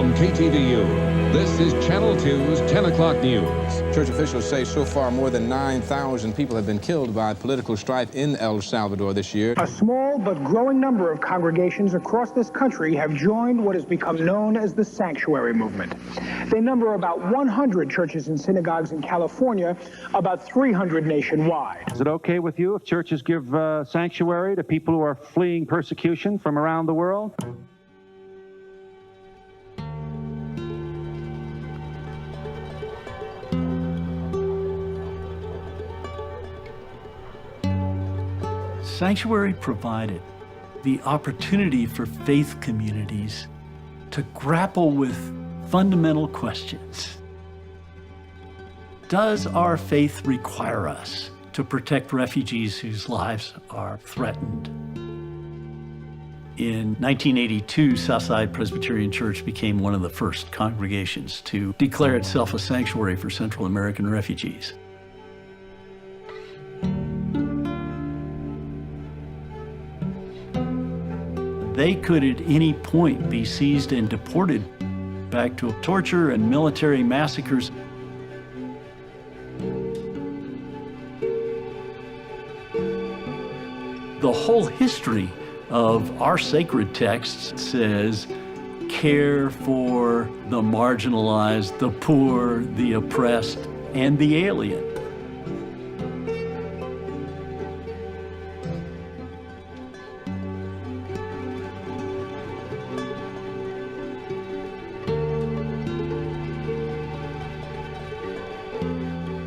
From KTVU, this is Channel 2's 10 o'clock news. Church officials say so far more than 9,000 people have been killed by political strife in El Salvador this year. A small but growing number of congregations across this country have joined what has become known as the sanctuary movement. They number about 100 churches and synagogues in California, about 300 nationwide. Is it okay with you if churches give sanctuary to people who are fleeing persecution from around the world? Sanctuary provided the opportunity for faith communities to grapple with fundamental questions. Does our faith require us to protect refugees whose lives are threatened? In 1982, Southside Presbyterian Church became one of the first congregations to declare itself a sanctuary for Central American refugees. They could at any point be seized and deported back to torture and military massacres. The whole history of our sacred texts says, care for the marginalized, the poor, the oppressed, and the alien.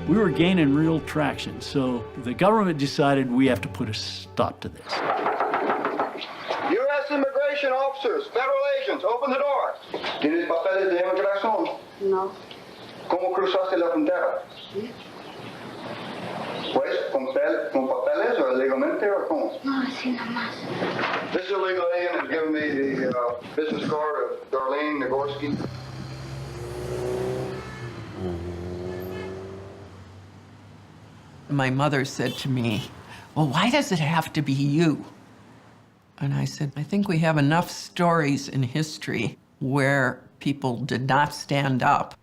We were gaining real traction, so the government decided we have to put a stop to this. U.S. immigration officers, federal agents, open the door. ¿Tienes papeles de inmigración? No. ¿Cómo cruzaste la frontera? Sí. Pues, con papeles o legalmente o cómo? No, así nomás. This illegal alien has given me the business card of Darlene Nagorski. My mother said to me, well, why does it have to be you? And I said, I think we have enough stories in history where people did not stand up.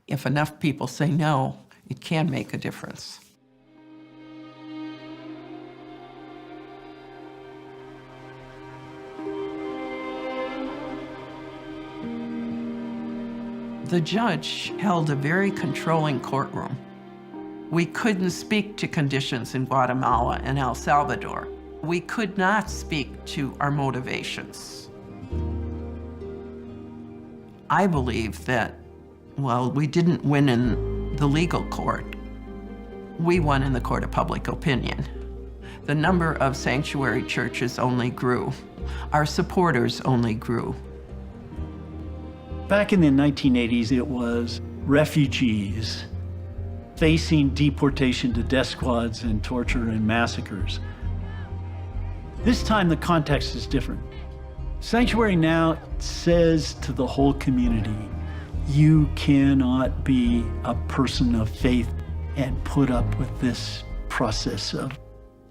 If enough people say no, it can make a difference. The judge held a very controlling courtroom. We couldn't speak to conditions in Guatemala and El Salvador. We could not speak to our motivations. I believe that, well, we didn't win in the legal court. We won in the court of public opinion. The number of sanctuary churches only grew. Our supporters only grew. Back in the 1980s, it was refugees facing deportation to death squads and torture and massacres. This time, the context is different. Sanctuary now says to the whole community, you cannot be a person of faith and put up with this process of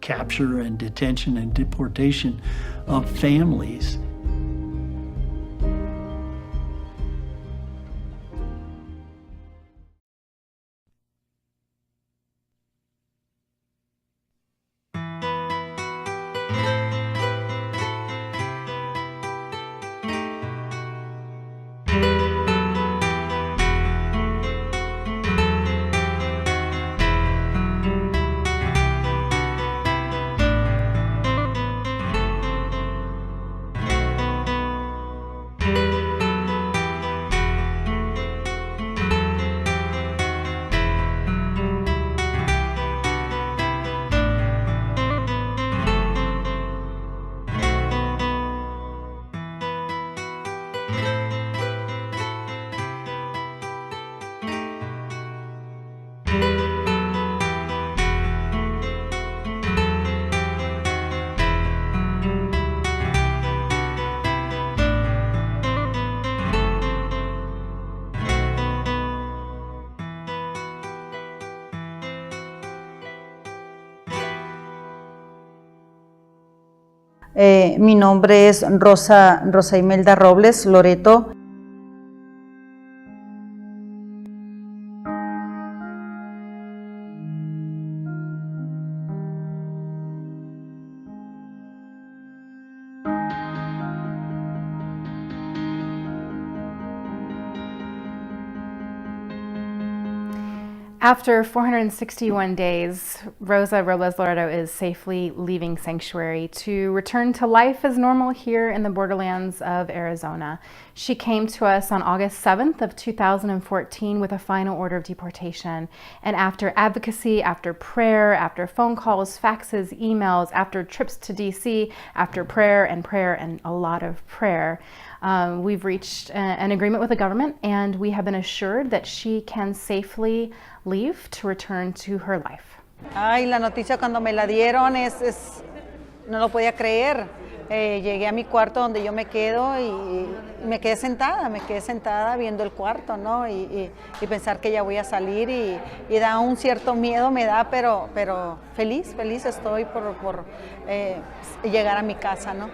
capture and detention and deportation of families. Mi nombre es Rosa Imelda Robles Loreto. After 461 days, Rosa Robles Loreto is safely leaving sanctuary to return to life as normal here in the borderlands of Arizona. She came to us on August 7th of 2014 with a final order of deportation. And after advocacy, after prayer, after phone calls, faxes, emails, after trips to DC, after prayer and a lot of prayer, we've reached an agreement with the government, and we have been assured that she can safely leave to return to her life. Ay, la noticia cuando me la dieron no lo podía creer. Llegué a mi cuarto donde yo me quedo y me quedé sentada viendo el cuarto, ¿no? Y pensar que ya voy a salir y da un cierto miedo, me da, pero feliz estoy por llegar a mi casa, ¿no?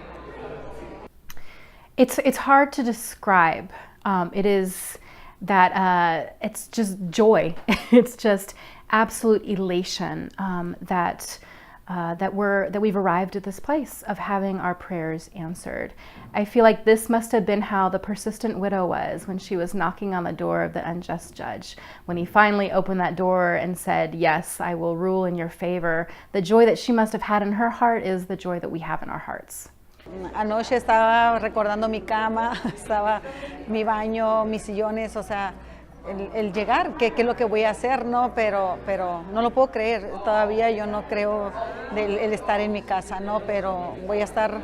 It's hard to describe. It is that it's just joy. It's just absolute elation that we've arrived at this place of having our prayers answered. I feel like this must have been how the persistent widow was when she was knocking on the door of the unjust judge. When he finally opened that door and said, "Yes, I will rule in your favor," the joy that she must have had in her heart is the joy that we have in our hearts. Anoche estaba recordando mi cama, estaba mi baño, mis sillones, o sea, el llegar, qué es lo que voy a hacer, ¿no? Pero no lo puedo creer, todavía yo no creo el estar en mi casa, ¿no? Pero voy a estar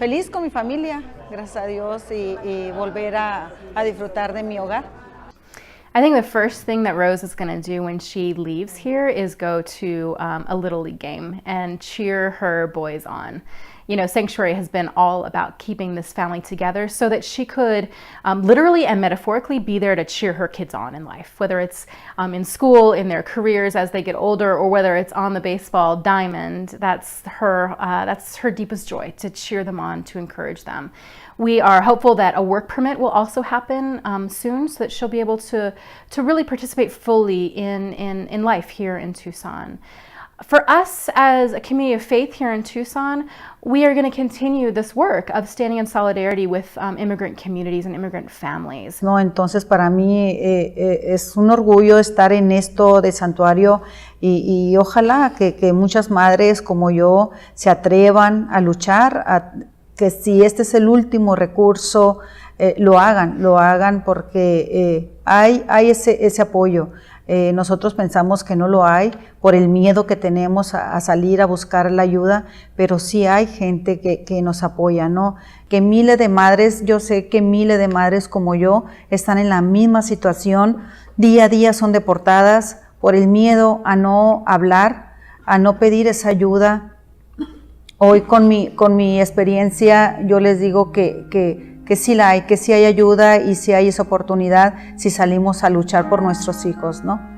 feliz con mi familia, gracias a Dios, y volver a disfrutar de mi hogar. I think the first thing that Rose is going to do when she leaves here is go to a Little League game and cheer her boys on. You know, Sanctuary has been all about keeping this family together so that she could literally and metaphorically be there to cheer her kids on in life, whether it's in school, in their careers as they get older, or whether it's on the baseball diamond. That's her deepest joy, to cheer them on, to encourage them. We are hopeful that a work permit will also happen soon, so that she'll be able to really participate fully in life here in Tucson. For us as a community of faith here in Tucson, we are going to continue this work of standing in solidarity with immigrant communities and immigrant families. No, entonces para mí es un orgullo estar en esto de santuario y ojalá que muchas madres como yo se atrevan a luchar, que si este es el último recurso, lo hagan porque hay ese apoyo. Nosotros pensamos que no lo hay por el miedo que tenemos a salir a buscar la ayuda, pero sí hay gente que nos apoya, ¿no? Que miles de madres, yo sé que miles de madres como yo están en la misma situación, día a día son deportadas por el miedo a no hablar, a no pedir esa ayuda. Hoy con mi experiencia yo les digo que sí la hay, que sí hay ayuda y sí hay esa oportunidad si salimos a luchar por nuestros hijos, ¿no?